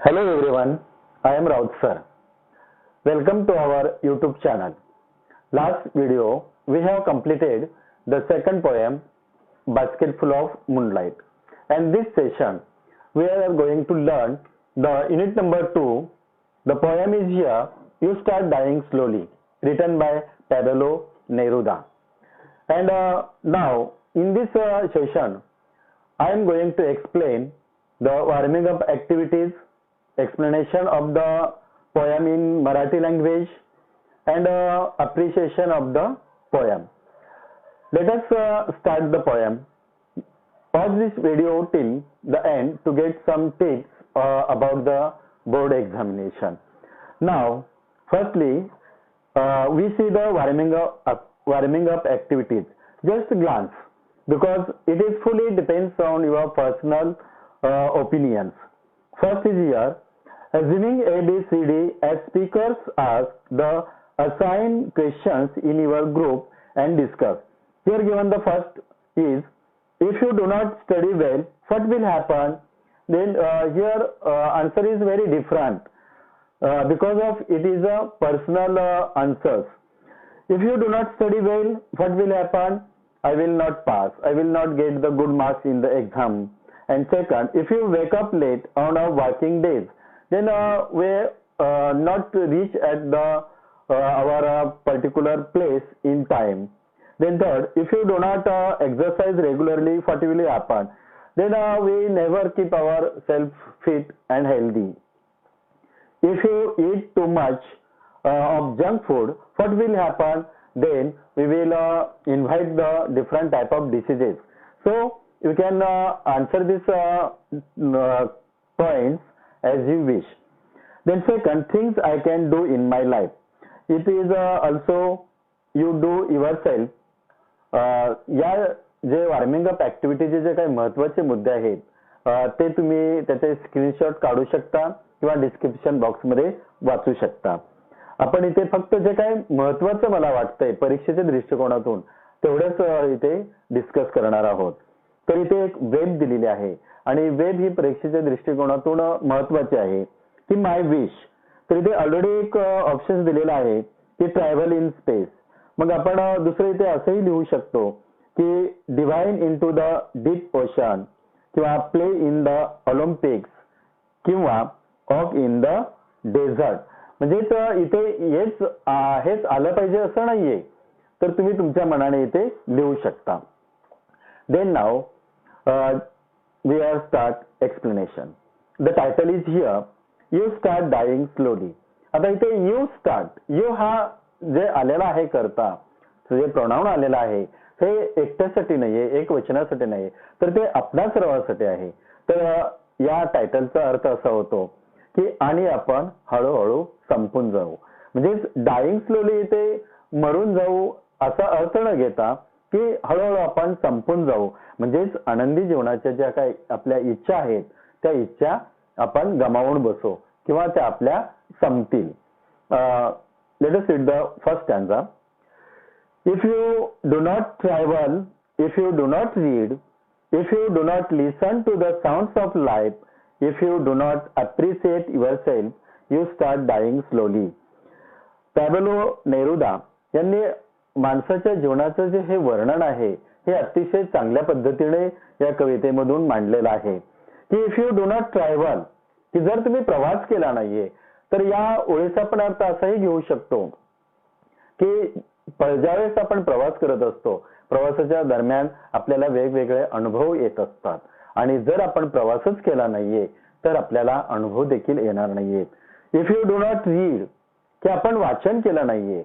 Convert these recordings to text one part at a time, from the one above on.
Hello everyone, I am Raut sir. Welcome to our YouTube channel. Last video we have completed the second poem Basketful of Moonlight, and this session we are going to learn the unit number 2. The poem is here, You Start Dying Slowly, written by Pablo Neruda. And now in this session I am going to explain the warming up activities, explanation of the poem in Marathi language, and appreciation of the poem. Let us start the poem. Pause this video till the end to get some tips about the board examination. Now, firstly, we see the warming up activities. Just glance, because it is fully depends on your personal opinions. First is here, assuming A, B, C, D as speakers ask the assigned questions in your group and discuss. Here given the first is, if you do not study well, what will happen? Then here answer is very different because of it is a personal answers. If you do not study well, what will happen? I will not pass. I will not get the good marks in the exam. And second, if you wake up late on a working days, then we not reach at the our particular place in time. Then third, if you do not exercise regularly, what will happen? Then we never keep ourselves fit and healthy. If you eat too much of junk food, what will happen? Then we will invite the different type of diseases. So you can answer these points as you wish. Then second, things I can do in my life. It is also you do yourself. या जे warming up ॲक्टिव्हिटीचे जे काही महत्त्वाचे मुद्दे आहेत ते तुम्ही त्याचे स्क्रीनशॉट काढू शकता किंवा डिस्क्रिप्शन बॉक्समध्ये वाचू शकता. आपण इथे फक्त जे काही महत्त्वाचं मला वाटतंय परीक्षेच्या दृष्टिकोनातून तेवढंच इथे डिस्कस करणार आहोत. तर इथे एक वेब दिलेली आहे आणि वेब ही परीक्षेच्या दृष्टिकोनातून महत्त्वाची आहे की माय विश. तर इथे ऑलरेडी एक ऑप्शन दिलेला आहे की ट्रॅव्हल इन स्पेस. मग आपण दुसरं इथे असंही लिहू शकतो की divine into the deep ocean किंवा प्ले इन द ऑलिम्पिक्स किंवा वॉक इन द डेझर्ट. म्हणजे इथे हेच आलं पाहिजे असं नाहीये, तर तुम्ही तुमच्या मनाने इथे लिहू शकता. Then now we are start explanation. The title is here, you start dying slowly. आता इथे यू स्टार्ट, यू हा जे आलेला आहे करता, जे प्रोनाउन आलेला आहे हे एकट्यासाठी नाहीये, एक वचनासाठी नाही, तर ते आपल्या सर्वांसाठी आहे. तर या टायटलचा अर्थ असा होतो की आणि आपण हळूहळू संपून जाऊ. म्हणजे डाईंग स्लोली इथे मरून जाऊ असा अर्थ न घेता की हळूहळू आपण संपून जाऊ. म्हणजेच आनंदी जीवनाच्या ज्या काही आपल्या इच्छा आहेत त्या इच्छा आपण गमावून बसू किंवा त्या आपल्या संपतील. Let us read the first stanza. If you do not travel, if you do not read, if you do not listen to the sounds of life, if you do not appreciate yourself, you start dying slowly. Pablo Neruda यांनी माणसाच्या जीवनाचं जे हे वर्णन आहे हे अतिशय चांगल्या पद्धतीने या कवितेमधून मांडलेलं आहे की if you do not travel, की जर तुम्ही प्रवास केला नाहीये, तर या ओळीचा पण अर्थ असाही घेऊ शकतो की ज्यावेळेस आपण प्रवास करत असतो प्रवासाच्या दरम्यान आपल्याला वेगवेगळे अनुभव येत असतात आणि जर आपण प्रवासच केला नाहीये तर आपल्याला अनुभव देखील येणार नाहीये. If you do not read, की आपण वाचन केलं नाहीये.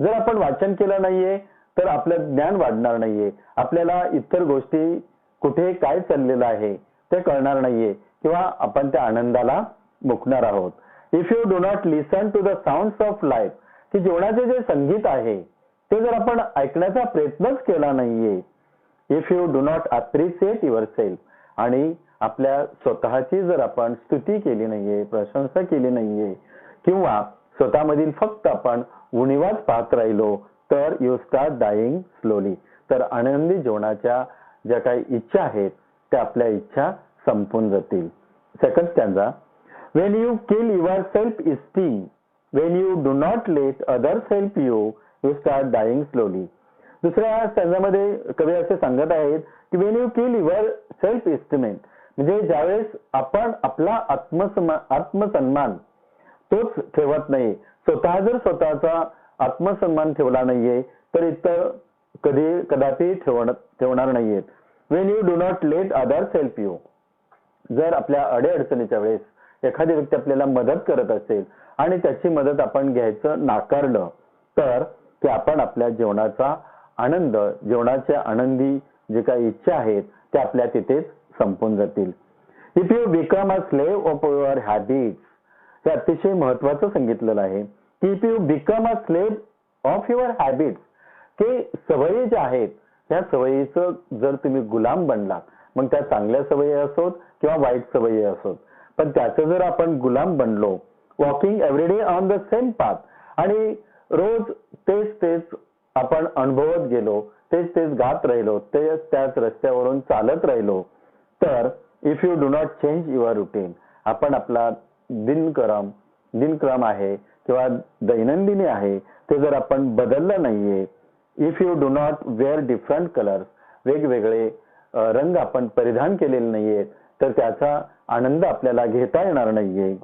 जर आपण वाचन केलं नाहीये तर आपलं ज्ञान वाढणार नाहीये, आपल्याला इतर गोष्टी कुठे काय चाललेलं आहे ते कळणार नाहीये किंवा आपण त्या आनंदाला मुकणार आहोत. If you do not listen to the sounds of life, की जीवनाचे जे संगीत आहे ते जर आपण ऐकण्याचा प्रयत्नच केला नाहीये. If you do not appreciate yourself, आणि आपल्या स्वतःची जर आपण स्तुती केली नाहीये, प्रशंसा केली नाहीये किंवा स्वतःमधील फक्त आपण उणीवाच पाहत राहिलो, तर यू स्टार्ट डाईंग स्लोली. तर आनंदी जीवनाच्या ज्या काही इच्छा आहेत त्या आपल्या इच्छा संपून जातील. Second stanza, When you kill your self-esteem, when you do not let others help you, you start dying slowly. दुसऱ्या स्टँजामध्ये कवी असे सांगत आहेत की when you kill your self-esteem, म्हणजे ज्यावेळेस आपण आपला आत्मसन्मान तोच ठेवत नाही, स्वतः जर स्वतःचा आत्मसन्मान ठेवला नाहीये तर इतर कदापि ठेवणार नाहीये. When you do not let others help you, जर आपल्या अडीअडचणीच्या वेळेस एखादी व्यक्ती आपल्याला मदत करत असेल आणि त्याची मदत आपण घ्यायचं नाकारलं तर ते आपण आपल्या जीवनाचा आनंद, जीवनाच्या आनंदी जे काही इच्छा आहेत त्या आपल्या तिथेच संपून जातील. If you become a slave of your habits, हे अतिशय महत्वाचं सांगितलेलं आहे की if you become a slave of your habits, की सवयी ज्या आहेत त्या सवयीचं जर तुम्ही गुलाम बनलात, मग त्या चांगल्या सवयी असोत किंवा वाईट सवयी असोत, पण त्याचं जर आपण गुलाम बनलो, walking everyday on the same path, आणि रोज तेच आपण अनुभवत गेलो, तेच गात राहिलो, त्याच रस्त्यावरून चालत राहिलो, तर if you do not change your routine, आपण आपला दिनक्रम आहे किंवा दैनंदिनी आहे ते जर आपण बदललं नाहीये, if you do not wear different colours, वेगवेगळे रंग आपण परिधान केलेले नाहीये, तर त्याचा आनंद आपल्याला घेता येणार नाहीये.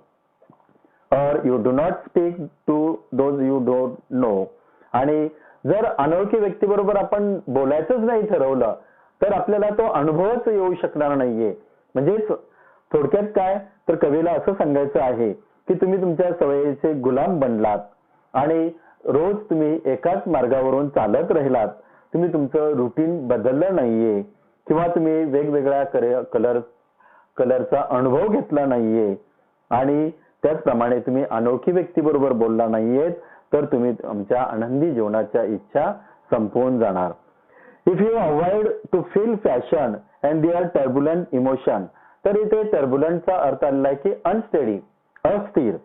और you do not speak to those you don't know, आणि जर अनोळखी व्यक्तीबरोबर आपण बोलायचंच नाही ठरवलं तर आपल्याला तो अनुभवच येऊ शकणार नाहीये. म्हणजेच थोडक्यात काय तर कवीला असं सांगायचं आहे की तुम्ही तुमच्या सवयीचे गुलाम बनलात आणि रोज तुम्ही एकाच मार्गावरून चालत राहिलात, तुम्ही तुमचं रुटीन बदललं नाहीये किंवा तुम्ही वेगवेगळ्या कलरचा अनुभव घेतला नाहीये आणि त्याचप्रमाणे तुम्ही अनोळखी व्यक्तीबरोबर बोलला नाहीये, तर तुम्ही तुमच्या आनंदी जीवनाच्या इच्छा संपवून जाणार. If you avoid to feel fashion and their turbulent emotion, तर इथे टर्ब्युलंटचा अर्थ आलेला आहे की अनस्टेडी, अस्थिर,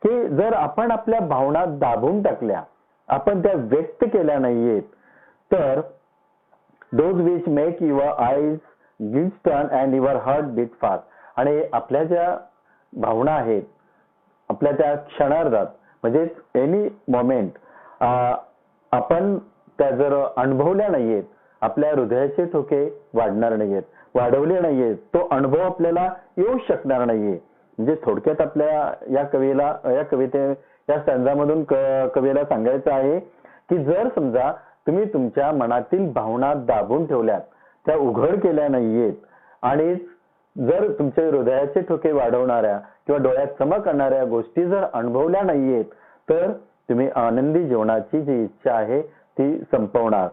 की जर आपण आपल्या भावना दाबून टाकल्या, आपण त्या व्यक्त केल्या नाहीयेत, तर those which make your eyes glisten and your heart beat fast, आणि आपल्या ज्या भावना आहेत आपल्या त्या क्षणार्धात, म्हणजे एनी मोमेंट आपण त्या जर अनुभवल्या नाहीयेत, आपल्या हृदयाचे ठोके वाढणार नाहीयेत, वाढवले नाहीयेत, तो अनुभव आपल्याला येऊ शकणार नाहीये. म्हणजे थोडक्यात आपल्या या स्टँजामधून कवीला सांगायचं आहे की जर समजा तुम्ही तुमच्या मनातील भावना दाबून ठेवल्यात, त्या उघड केल्या नाहीयेत आणि जर तुमच्या हृदयाचे ठोके वाढवणाऱ्या किंवा डोळ्यात चमक आणणाऱ्या गोष्टी जर अनुभवल्या नाहीयेत, तर तुम्ही आनंदी जीवनाची जी इच्छा आहे ती संपवणार.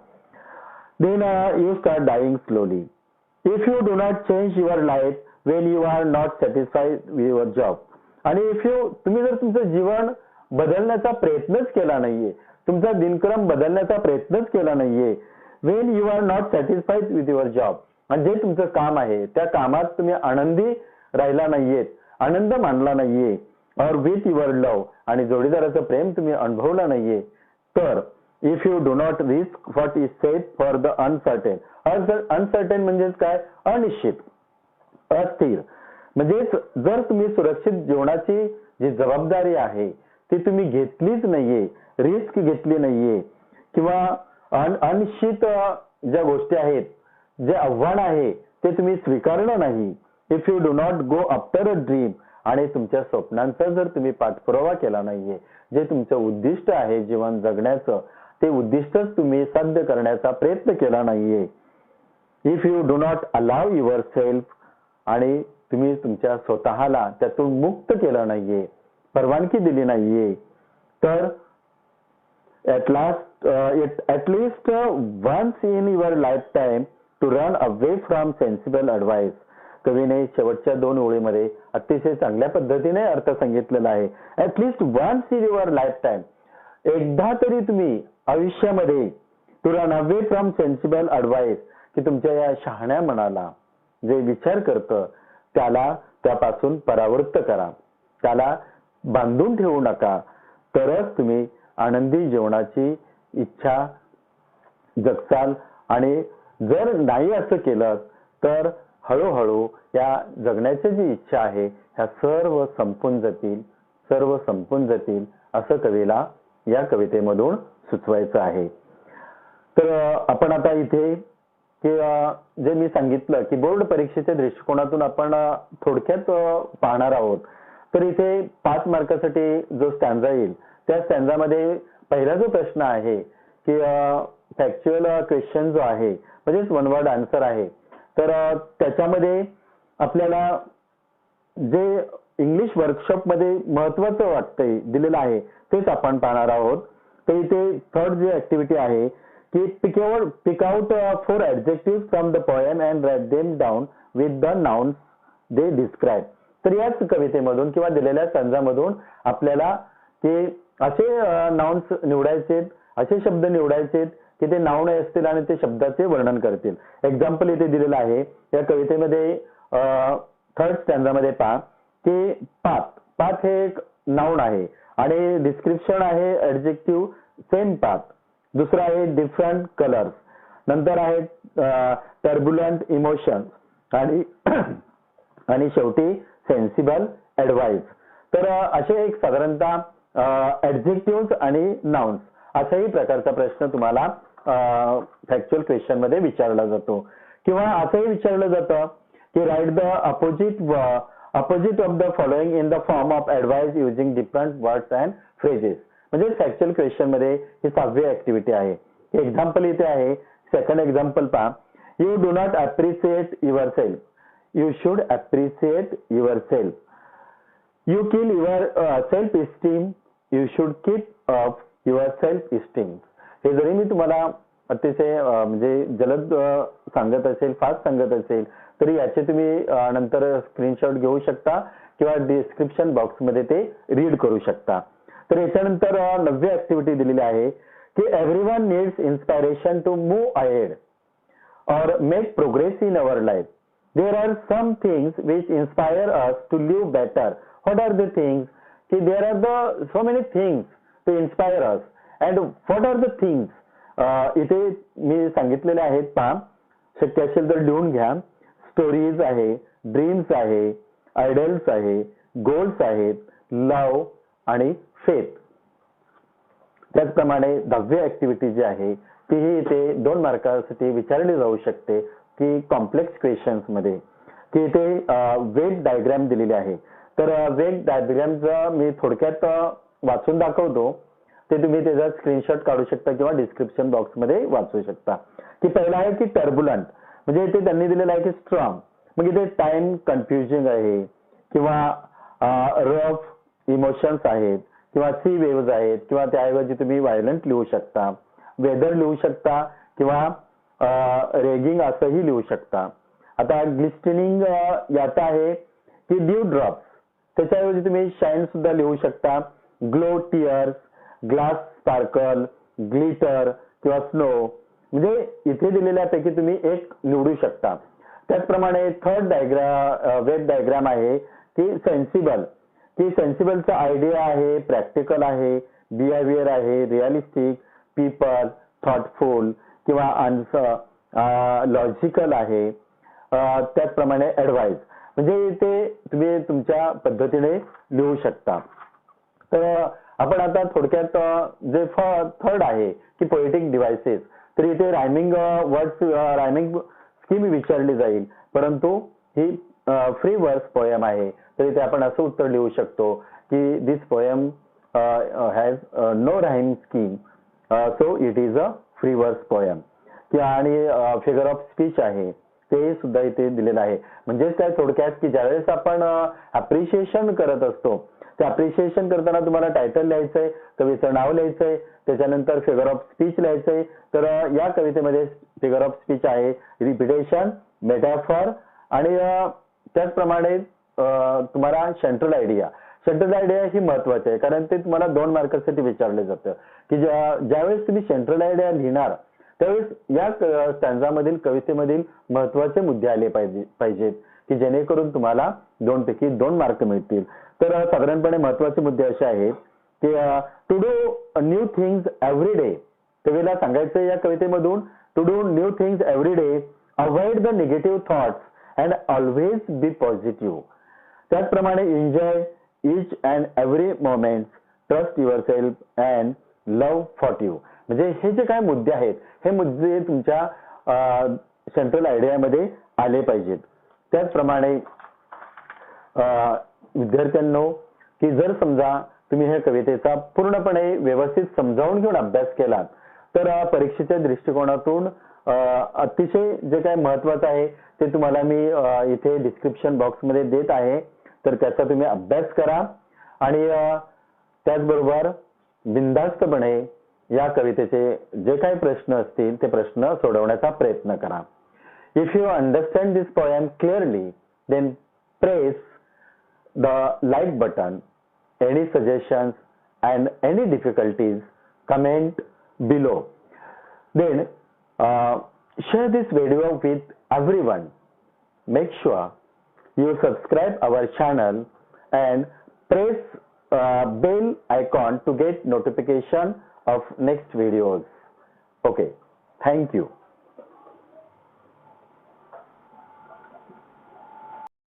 Then you start dying slowly. If you do not change your life when you are not satisfied with your job, आणि तुम्ही जर तुमचं जीवन बदलण्याचा प्रयत्नच केला नाहीये, तुमचा दिनक्रम बदलण्याचा प्रयत्नच केला नाहीये, when you are not satisfied with your job, आणि जे तुमचं काम आहे त्या कामात तुम्ही आनंदी राहिला नाहीयेत, आनंद मानला नाहीये, और विथ युअर लव्ह, आणि जोडीदाराचं प्रेम तुम्ही अनुभवलं नाहीये, तर if you do not risk what is set for the uncertain. Uncertain म्हणजेच काय, अनिश्चित, अस्थिर, म्हणजेच जर तुम्ही सुरक्षित जीवनाची जी जबाबदारी आहे ती तुम्ही घेतलीच नाहीये, रिस्क घेतली नाहीये, किंवा अनिश्चित ज्या गोष्टी आहेत, जे आव्हान आहे ते तुम्ही स्वीकारलं नाही, if you do not go after a dream, आणि तुमच्या स्वप्नांचा जर तुम्ही पाठपुरावा केला नाहीये, जे तुमचं उद्दिष्ट आहे जीवन जगण्याचं, ते उद्दिष्टच तुम्ही साध्य करण्याचा प्रयत्न केला नाहीये, if you do not allow your self, आणि तुम्ही तुमच्या स्वतःला त्यातून मुक्त केलं नाहीये, परवानगी दिली नाहीये, तर at least once in your lifetime to run away from sensible advice. कवीने शेवटच्या 2 ओळीमध्ये अतिशय चांगल्या पद्धतीने अर्थ सांगितलेला आहे. At least once in your lifetime, एकदा तरी तुम्ही आयुष्यामध्ये to run away from sensible advice, की तुमच्या या शहाण्या मनाला जे विचार करतं त्यापासून परावृत्त करा, त्याला बांधून ठेवू नका, तरच तुम्ही आनंदी जीवनाची इच्छा जगसाल. आणि जर नाही असं केलं तर हळूहळू या जगण्याची जी इच्छा आहे ह्या सर्व संपून जातील असं कवीला या कवितेमधून सुचवायचं आहे. तर आपण आता इथे की जे मी सांगितलं की बोर्ड परीक्षेच्या दृष्टिकोनातून आपण थोडक्यात पाहणार आहोत. तर इथे 5 मार्कासाठी जो स्टँजा येईल त्या स्टँजामध्ये पहिला जो प्रश्न आहे की फॅक्च्युअल क्वेश्चन जो आहे म्हणजेच वन वर्ड आन्सर आहे. तर त्याच्यामध्ये आपल्याला जे इंग्लिश वर्कशॉप मध्ये महत्वाचं वाटतंय दिलेलं आहे तेच आपण पाहणार आहोत. तर इथे थर्ड जी ऍक्टिव्हिटी आहे की pick out 4 adjective from the poem and write them down with the nouns they describe. तर याच कवितेमधून किंवा दिलेल्या संजामधून आपल्याला ते असे नाउन्स निवडायचे, असे शब्द निवडायचे की ते नाउन असतील आणि ते शब्दाचे वर्णन करतील. एक्झाम्पल इथे दिलेलं आहे या कवितेमध्ये थर्ड स्टँजामध्ये पहा की पाथ हे एक नाउन आहे आणि डिस्क्रिप्शन आहे ऍडजेक्टिव्ह सेम पाथ. दुसरा आहे डिफरंट कलर्स. नंतर आहे टर्ब्युलंट इमोशन्स आणि शेवटी सेन्सिबल ऍडवाइस. तर असे एक साधारणतः ऍडजेक्टिव्ह आणि नाउन्स अशाही प्रकारचा प्रश्न तुम्हाला फॅक्च्युअल क्वेश्चन मध्ये विचारला जातो. किंवा असंही विचारलं जातं की write the opposite of the following in the form of advice using different words and phrases. म्हणजे फॅक्च्युअल क्वेश्चन मध्ये ही 6वी ऍक्टिव्हिटी आहे. एक्झाम्पल इथे आहे. सेकंड एक्झाम्पल पहा. You do not appreciate your self. You should appreciate your self. You kill your self esteem. You should keep up your self esteem. हे जरी मी तुम्हाला अतिशय म्हणजे जलद सांगत असेल, फास्ट सांगत असेल तरी याचे तुम्ही नंतर स्क्रीनशॉट घेऊ शकता किंवा डिस्क्रिप्शन बॉक्स मध्ये ते रीड करू शकता. तर याच्यानंतर 9वी ऍक्टिव्हिटी दिलेली आहे की everyone needs inspiration to move ahead or make progress in our life. There are some things which inspire us to live better. What are the things? There are so many things to inspire us. And what are the things? इथे मी सांगितलेले आहेत पहा. शक्य असेल तर लिहून घ्या. Stories आहे, ड्रीम्स आहे, आयडल्स आहे, गोल्स आहेत, लव आणि फेथ. त्याचप्रमाणे 10वी ऍक्टिव्हिटी जी आहे तीही इथे 2 मार्कासाठी विचारली जाऊ शकते की कॉम्प्लेक्स क्वेश्चन्स मध्ये की इथे वेग डायग्राम दिलेली आहे. तर वेग डायग्रामचा मी थोडक्यात वाचून दाखवतो. ते तुम्ही त्याचा स्क्रीनशॉट काढू शकता किंवा डिस्क्रिप्शन बॉक्स मध्ये वाचू शकता. की पहिला आहे की टर्ब्युलंट म्हणजे इथे त्यांनी दिलेलं आहे की स्ट्रॉंग. मग इथे टाइम कन्फ्युजिंग आहे किंवा रफ इमोशन्स आहेत किंवा सी वेव्हज आहेत किंवा त्याऐवजी तुम्ही व्हायलंट लिहू शकता, वेदर लिहू शकता किंवा रेगिंग असंही लिहू शकता. आता ग्लिस्टनिंग यात आहे की ड्यू ड्रॉप्स. त्याच्याऐवजी तुम्ही शाईन सुद्धा लिहू शकता. Glow tears, glass sparkle, glitter किंवा स्नो. म्हणजे इथे दिलेल्यापैकी तुम्ही एक निवडू शकता. त्याचप्रमाणे थर्ड वेब डायग्राम आहे की सेन्सिबल. की सेन्सिबलचा आयडिया आहे, प्रॅक्टिकल आहे, बिहेवियर आहे, रिअलिस्टिक, पीपल, थॉटफुल किंवा लॉजिकल आहे. त्याचप्रमाणे ऍडवाइस म्हणजे ते तुम्ही तुमच्या पद्धतीने लिहू शकता. तर आपण आता थोडक्यात जे थर्ड आहे की पोएटिक डिव्हाइसेस. तर इथे रायमिंग वर्ड्स, रायमिंग स्कीम विचारली जाईल परंतु ही फ्री वर्स पोएम आहे. तर इथे आपण असं उत्तर लिहू शकतो की this poem has no rhyme scheme so it is a free verse poem. आणि फिगर ऑफ स्पीच आहे ते सुद्धा इथे दिलेलं आहे. म्हणजेच काय थोडक्यात की ज्यावेळेस आपण अप्रिशिएशन करत असतो ते अप्रिशिएशन करताना तुम्हाला टायटल लिहायचंय, कवीचं नाव लिहायचंय, त्याच्यानंतर फिगर ऑफ स्पीच लिहायचंय. तर या कवितेमध्ये फिगर ऑफ स्पीच आहे रिपिटेशन, मेटाफॉर आणि त्याचप्रमाणे तुम्हाला सेंट्रल आयडिया. सेंट्रल आयडिया ही महत्वाची आहे कारण ते तुम्हाला 2 मार्कासाठी विचारले जातं की ज्यावेळेस तुम्ही सेंट्रल आयडिया लिहिणार त्यावेळेस या स्टँजामधील कवितेमधील महत्वाचे मुद्दे आले पाहिजेत की जेणेकरून तुम्हाला 2 पैकी 2 मार्क मिळतील. तर साधारणपणे महत्वाचे मुद्दे असे आहेत की to do new things every day. कवीला सांगायचं या कवितेमधून to do new things every day, avoid the negative thoughts and always be positive. त्याचप्रमाणे enjoy each and every moment, trust your self and love for you. म्हणजे हे जे काय मुद्दे आहेत हे मुद्दे तुमच्या सेंट्रल आयडियामध्ये आले पाहिजेत. त्याचप्रमाणे विद्यार्थ्यांनो की जर समजा तुम्ही ह्या कवितेचा पूर्णपणे व्यवस्थित समजावून घेऊन अभ्यास केला तर परीक्षेच्या दृष्टिकोनातून अतिशय जे काय महत्त्वाचं आहे ते तुम्हाला मी इथे डिस्क्रिप्शन बॉक्समध्ये देत आहे. तर त्याचा तुम्ही अभ्यास करा आणि त्याचबरोबर बिनधास्तपणे या कवितेचे जे काही प्रश्न असतील ते प्रश्न सोडवण्याचा प्रयत्न करा. If you understand this poem clearly then press the like button. Any suggestions and any difficulties, comment below. Then share this video with everyone. Make sure you subscribe our channel and press bell icon to get notification of next videos. Okay, thank you.